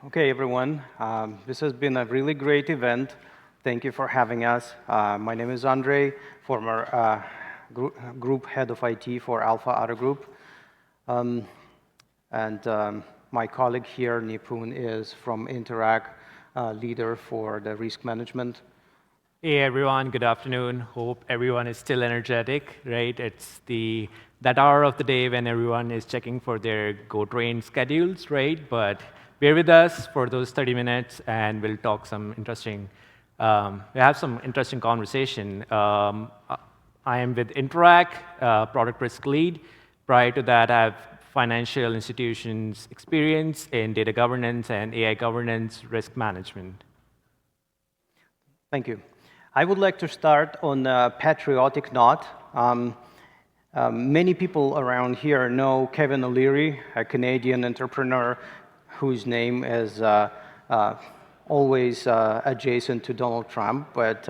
Okay, everyone. This has been a really great event. Thank you for having us. My name is Andre, former group head of IT for Alpha Auto Group. And my colleague here, Nipun, is from Interac, leader for the risk management. Hey everyone, good afternoon. Hope everyone is still energetic, right? It's that hour of the day when everyone is checking for their go train schedules, right? But bear with us for those 30 minutes and we'll talk we have some interesting conversation. I am with Interac, product risk lead. Prior to that, I have financial institutions experience in data governance and AI governance risk management. Thank you. I would like to start on a patriotic note. Many people around here know Kevin O'Leary, a Canadian entrepreneur whose name is always adjacent to Donald Trump. But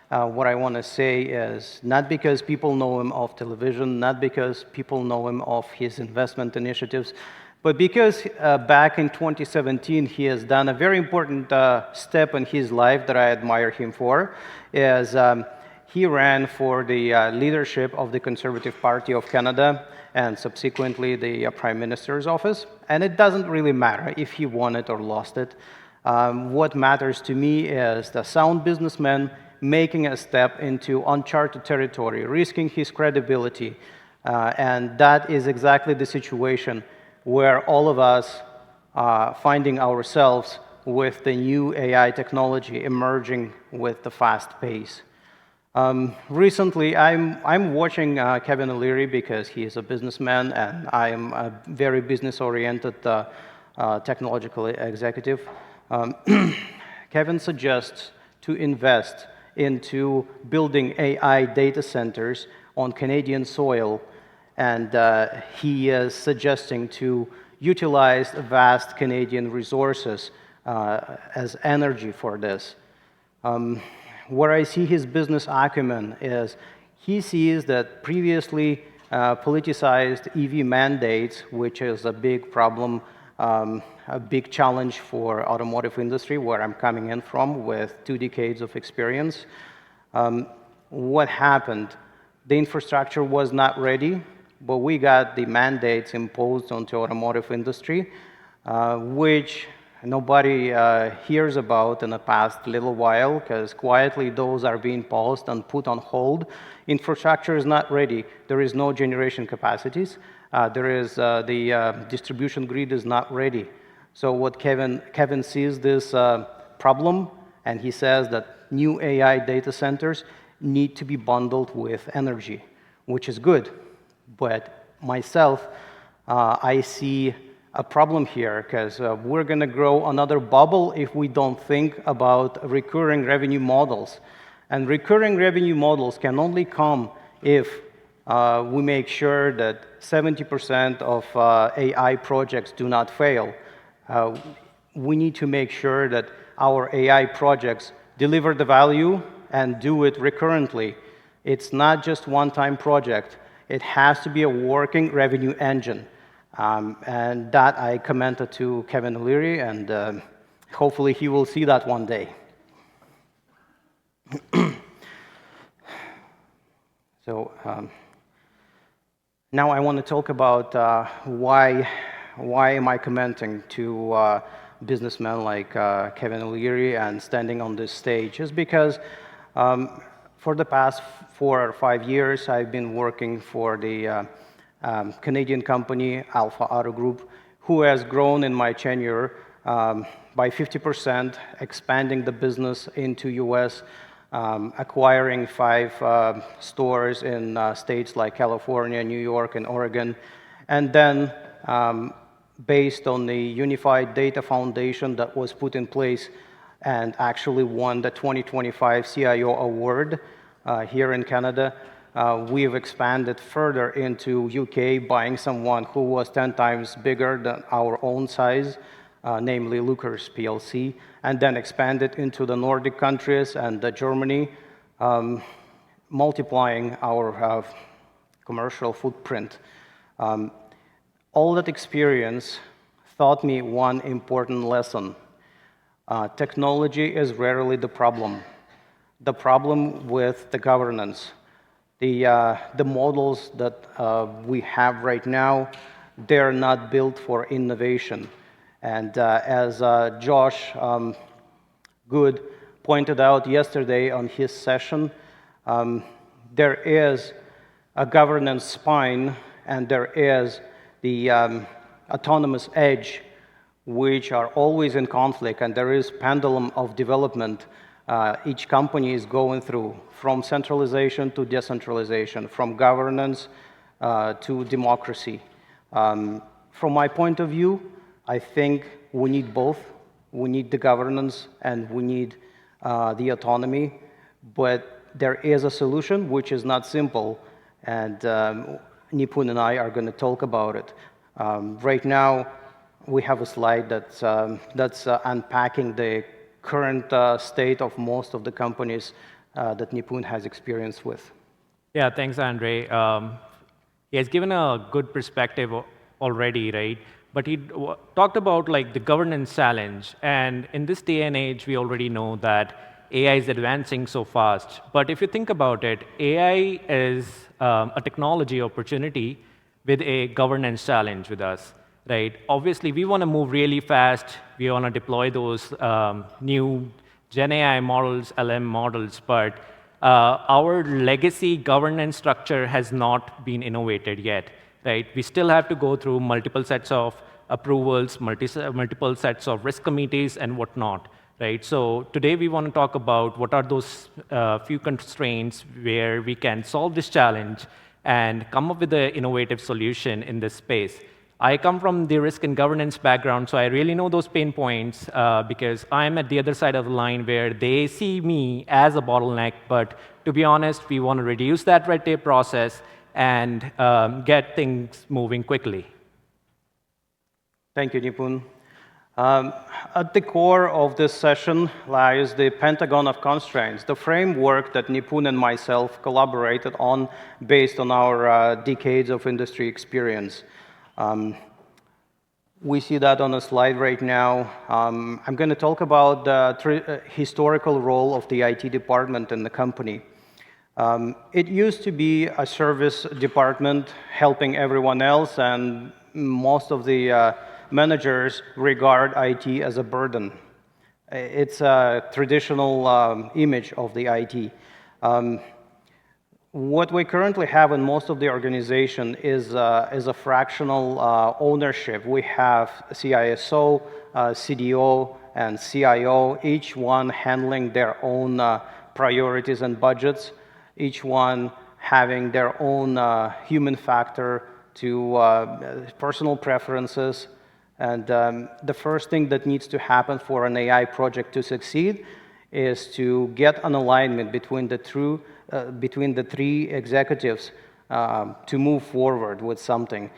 what I want to say is not because people know him off television, not because people know him off his investment initiatives, but because back in 2017, he has done a very important step in his life that I admire him for, is he ran for the leadership of the Conservative Party of Canada and subsequently the Prime Minister's office. And it doesn't really matter if he won it or lost it. What matters to me is the sound businessman making a step into uncharted territory, risking his credibility. And that is exactly the situation where all of us are finding ourselves with the new AI technology emerging with the fast pace. Recently, I'm watching Kevin O'Leary because he is a businessman and I am a very business-oriented technological executive. Kevin suggests to invest into building AI data centers on Canadian soil, and he is suggesting to utilize vast Canadian resources as energy for this. Where I see his business acumen is he sees that previously politicized EV mandates, which is a big problem, a big challenge for automotive industry, where I'm coming in from with 2 decades of experience. What happened? The infrastructure was not ready, but we got the mandates imposed onto automotive industry, which nobody hears about in the past little while, because quietly those are being paused and put on hold. Infrastructure is not ready. There is no generation capacities. The distribution grid is not ready. So what Kevin sees this problem, and he says that new AI data centers need to be bundled with energy, which is good. But myself, I see a problem here because we're going to grow another bubble if we don't think about recurring revenue models. And recurring revenue models can only come if we make sure that 70% of AI projects do not fail. We need to make sure that our AI projects deliver the value and do it recurrently. It's not just one-time project. It has to be a working revenue engine. And that I commented to Kevin O'Leary, and hopefully he will see that one day. So now I want to talk about why am I commenting to businessmen like Kevin O'Leary and standing on this stage. Is because for the past 4 or 5 years, I've been working for the Canadian company, Alpha Auto Group, who has grown in my tenure by 50%, expanding the business into US, acquiring 5 stores in states like California, New York, and Oregon. And then, based on the Unified Data Foundation that was put in place and actually won the 2025 CIO Award here in Canada, we have expanded further into UK, buying someone who was 10 times bigger than our own size, namely Lucas PLC, and then expanded into the Nordic countries and Germany, multiplying our commercial footprint. All that experience taught me one important lesson. Technology is rarely the problem. The problem with the governance. The models that we have right now, they're not built for innovation. And as Josh Good pointed out yesterday on his session, there is a governance spine and there is the autonomous edge, which are always in conflict, and there is pendulum of development each company is going through, from centralization to decentralization, from governance to democracy. From my point of view, I think we need both. We need the governance and we need the autonomy, but there is a solution which is not simple, and Nipun and I are going to talk about it. Right now, we have a slide that's unpacking the current state of most of the companies that Nipun has experience with. Yeah, thanks, Andre. He has given a good perspective already, right? But he talked about like the governance challenge, and in this day and age, we already know that AI is advancing so fast. But if you think about it, AI is a technology opportunity with a governance challenge with us, right? Obviously, we want to move really fast. We want to deploy those new Gen AI models, LM models, but our legacy governance structure has not been innovated yet, right? We still have to go through multiple sets of approvals, multiple sets of risk committees, and whatnot, right? So today we want to talk about what are those few constraints where we can solve this challenge and come up with an innovative solution in this space. I come from the risk and governance background, so I really know those pain points because I'm at the other side of the line where they see me as a bottleneck. But to be honest, we want to reduce that red tape process and get things moving quickly. Thank you, Nipun. At the core of this session lies the Pentagon of Constraints, the framework that Nipun and myself collaborated on based on our decades of industry experience. We see that on a slide right now. I'm going to talk about the historical role of the IT department in the company. It used to be a service department helping everyone else, and most of the managers regard IT as a burden. It's a traditional image of the IT. What we currently have in most of the organization is a fractional ownership. We have CISO, CDO, and CIO, each one handling their own priorities and budgets, each one having their own human factor to personal preferences. And the first thing that needs to happen for an AI project to succeed is to get an alignment between the three executives to move forward with something.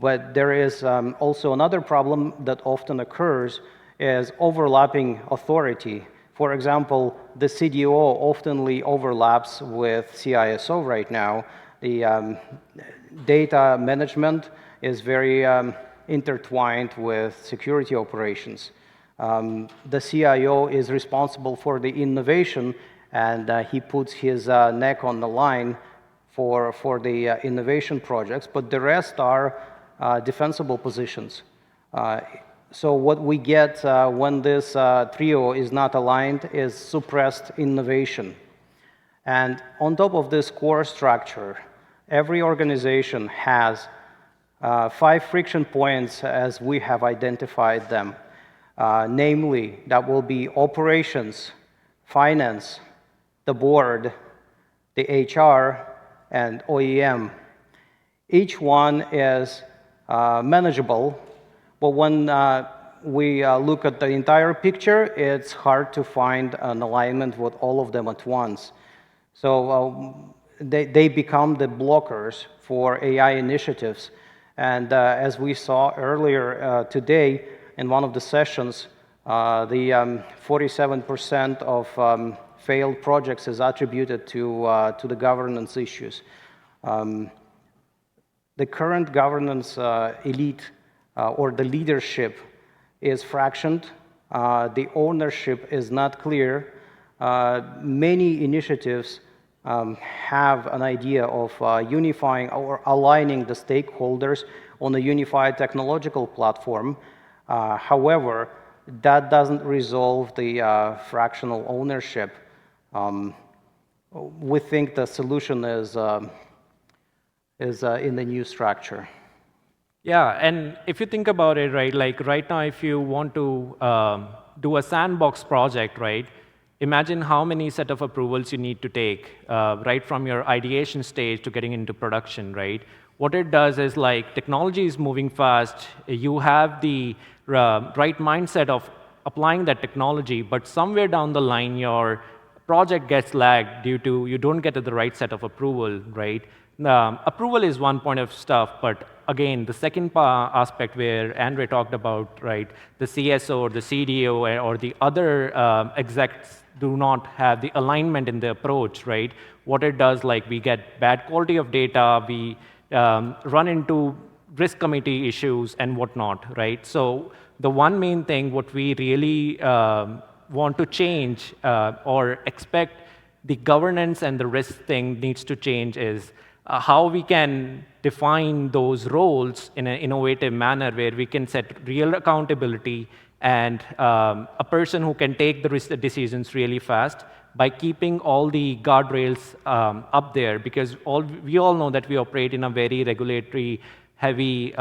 But there is also another problem that often occurs is overlapping authority. For example, the CDO oftenly overlaps with CISO right now. The data management is very intertwined with security operations. The CIO is responsible for the innovation, and he puts his neck on the line for the innovation projects, but the rest are defensible positions. So what we get when this trio is not aligned is suppressed innovation. And on top of this core structure, every organization has 5 friction points as we have identified them. Namely, that will be operations, finance, the board, the HR, and OEM. Each one is manageable, but when we look at the entire picture, it's hard to find an alignment with all of them at once. So they become the blockers for AI initiatives. And as we saw earlier today in one of the sessions, the 47% of failed projects is attributed to the governance issues. The current governance elite or the leadership is fractioned. The ownership is not clear. Many initiatives have an idea of unifying or aligning the stakeholders on a unified technological platform. However, that doesn't resolve the fractional ownership. We think the solution is in the new structure. Yeah, and if you think about it, right, like right now, if you want to do a sandbox project, right, imagine how many set of approvals you need to take, right from your ideation stage to getting into production, right? What it does is like technology is moving fast. You have the right mindset of applying that technology, but somewhere down the line, your project gets lagged due to you don't get the right set of approval, right? Approval is one point of stuff, but again, the second aspect where Andre talked about, right, the CSO or the CDO or the other execs do not have the alignment in the approach, right? What it does, like we get bad quality of data, we run into risk committee issues and whatnot, right? So the one main thing what we really want to change or expect the governance and the risk thing needs to change is how we can define those roles in an innovative manner where we can set real accountability and a person who can take the risk decisions really fast by keeping all the guardrails up there, because we all know that we operate in a very regulatory heavy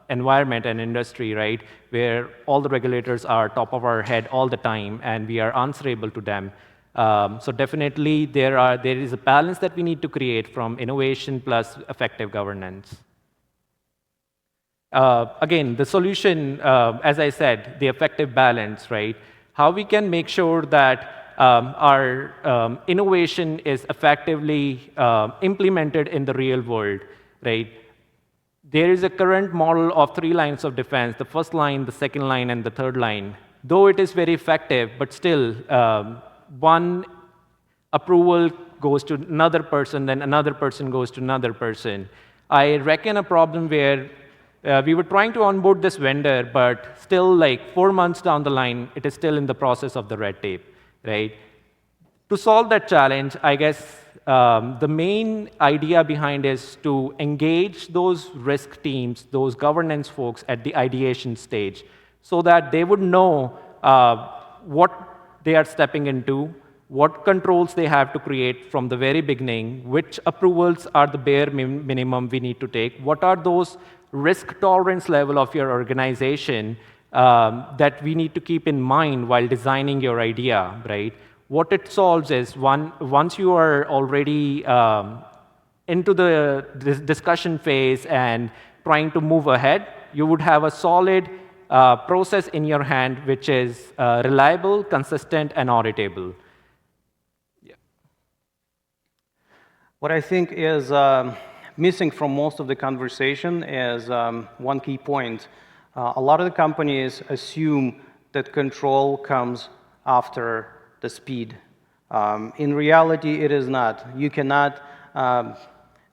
environment and industry, right, where all the regulators are top of our head all the time and we are answerable to them. So definitely there is a balance that we need to create from innovation plus effective governance. Again, the solution, as I said, the effective balance, right? How we can make sure that our innovation is effectively implemented in the real world, right? There is a current model of 3 lines of defense, the first line, the second line, and the third line. Though it is very effective, but still, one approval goes to another person, then another person goes to another person. I reckon a problem where we were trying to onboard this vendor, but still like 4 months down the line, it is still in the process of the red tape, right? To solve that challenge, I guess the main idea behind is to engage those risk teams, those governance folks at the ideation stage, so that they would know what they are stepping into, what controls they have to create from the very beginning, which approvals are the bare minimum we need to take, what are those risk tolerance level of your organization that we need to keep in mind while designing your idea, right? What it solves is, once you are already into the discussion phase and trying to move ahead, you would have a solid process in your hand, which is reliable, consistent, and auditable. Yeah. What I think is missing from most of the conversation is one key point. A lot of the companies assume that control comes after the speed. In reality, it is not. You cannot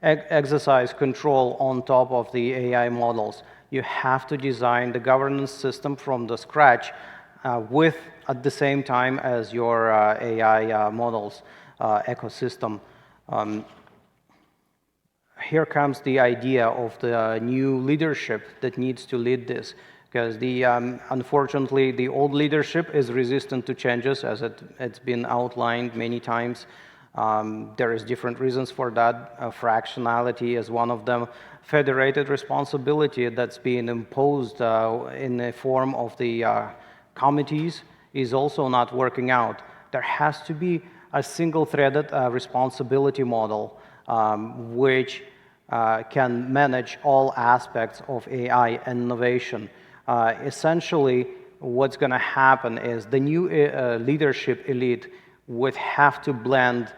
exercise control on top of the AI models. You have to design the governance system from the scratch with, at the same time as your AI models ecosystem. Here comes the idea of the new leadership that needs to lead this, because unfortunately the old leadership is resistant to changes, as it's been outlined many times. There is different reasons for that. Fractionality is one of them. Federated responsibility that's being imposed in the form of the committees is also not working out. There has to be a single-threaded responsibility model which can manage all aspects of AI and innovation. Essentially, what's going to happen is the new leadership elite would have to blend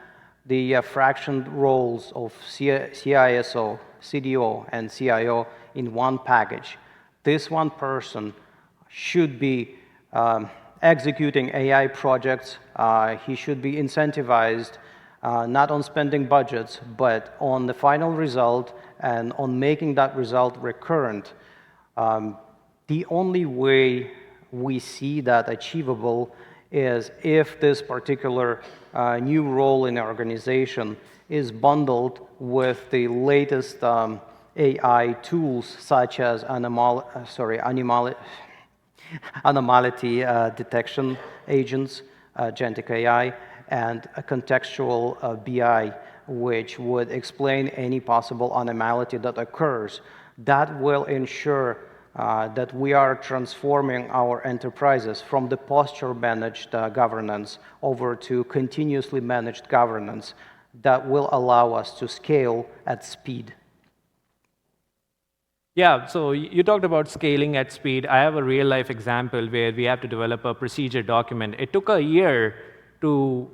the fractioned roles of CISO, CDO, and CIO in one package. This one person should be executing AI projects. He should be incentivized not on spending budgets, but on the final result and on making that result recurrent. The only way we see that achievable is if this particular new role in the organization is bundled with the latest AI tools such as anomality detection agents, agentic AI, and a contextual BI, which would explain any possible anomaly that occurs. That will ensure that we are transforming our enterprises from the posture-managed governance over to continuously managed governance that will allow us to scale at speed. Yeah, so you talked about scaling at speed. I have a real-life example where we have to develop a procedure document. It took a year to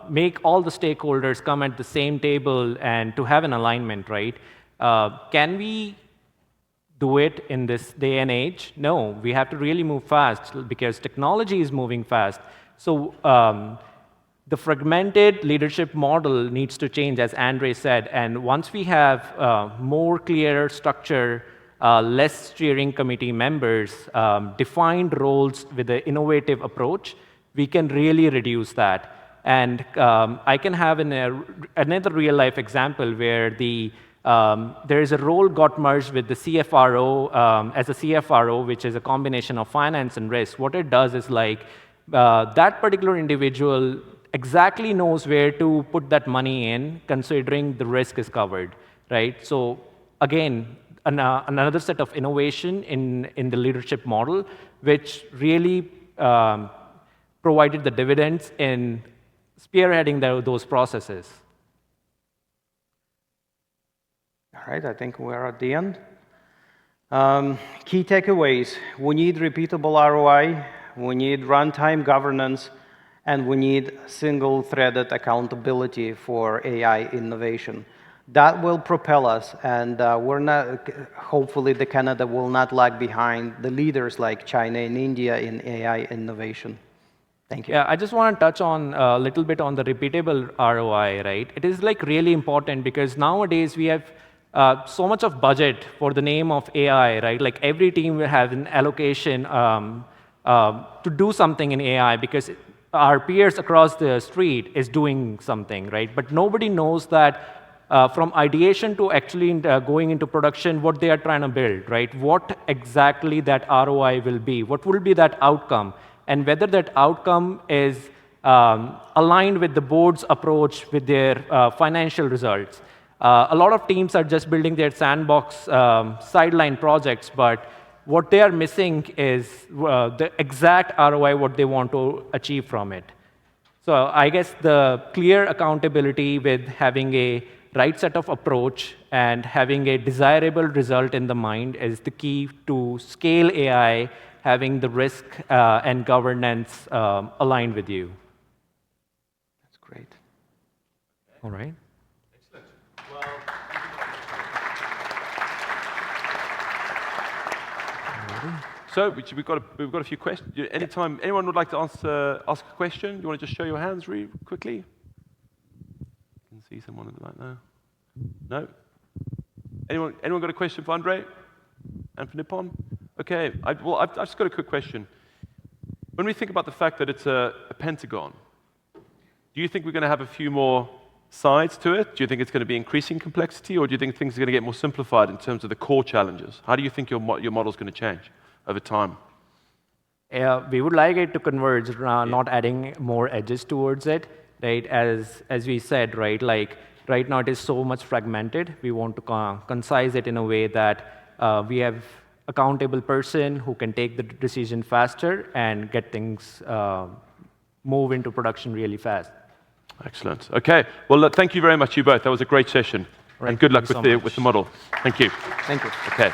make all the stakeholders come at the same table and to have an alignment, right? Can we do it in this day and age? No, we have to really move fast because technology is moving fast. So the fragmented leadership model needs to change, as Andre said. And once we have more clear structure, less steering committee members, defined roles with an innovative approach, we can really reduce that. And I can have another real-life example where there is a role got merged with the CFRO as a CFRO, which is a combination of finance and risk. What it does is that particular individual exactly knows where to put that money in, considering the risk is covered, right? So again, another set of innovation in the leadership model, which really provided the dividends in spearheading those processes. All right, I think we're at the end. Key takeaways: we need repeatable ROI, we need runtime governance, and we need single-threaded accountability for AI innovation. That will propel us, and hopefully Canada will not lag behind the leaders like China and India in AI innovation. Thank you. Yeah, I just want to touch on a little bit on the repeatable ROI, right? It is really important because nowadays we have so much of budget for the name of AI, right? Like every team will have an allocation to do something in AI because our peers across the street is doing something, right? But nobody knows that from ideation to actually going into production, what they are trying to build, right? What exactly that ROI will be? What will be that outcome? And whether that outcome is aligned with the board's approach with their financial results. A lot of teams are just building their sandbox sideline projects, but what they are missing is the exact ROI, what they want to achieve from it. So I guess the clear accountability with having a right set of approach and having a desirable result in the mind is the key to scale AI, having the risk and governance aligned with you. That's great. All right. Excellent. Well, so we've got a few questions. Anytime anyone would like to ask a question, you want to just show your hands really quickly? I can see someone in the back now. No? Anyone got a question for Andre and for Nipun? Okay. I've just got a quick question. When we think about the fact that it's a pentagon, do you think we're going to have a few more sides to it? Do you think it's going to be increasing complexity, or do you think things are going to get more simplified in terms of the core challenges? How do you think your model is going to change over time? We would like it to converge, not adding more edges towards it, right? As we said, right? Like right now it is so much fragmented. We want to concise it in a way that we have accountable person who can take the decision faster and get things move into production really fast. Excellent. Okay. Well, look, thank you very much, you both. That was a great session. Right. And good luck Thank you so with the model. Thank you. Thank you. Okay.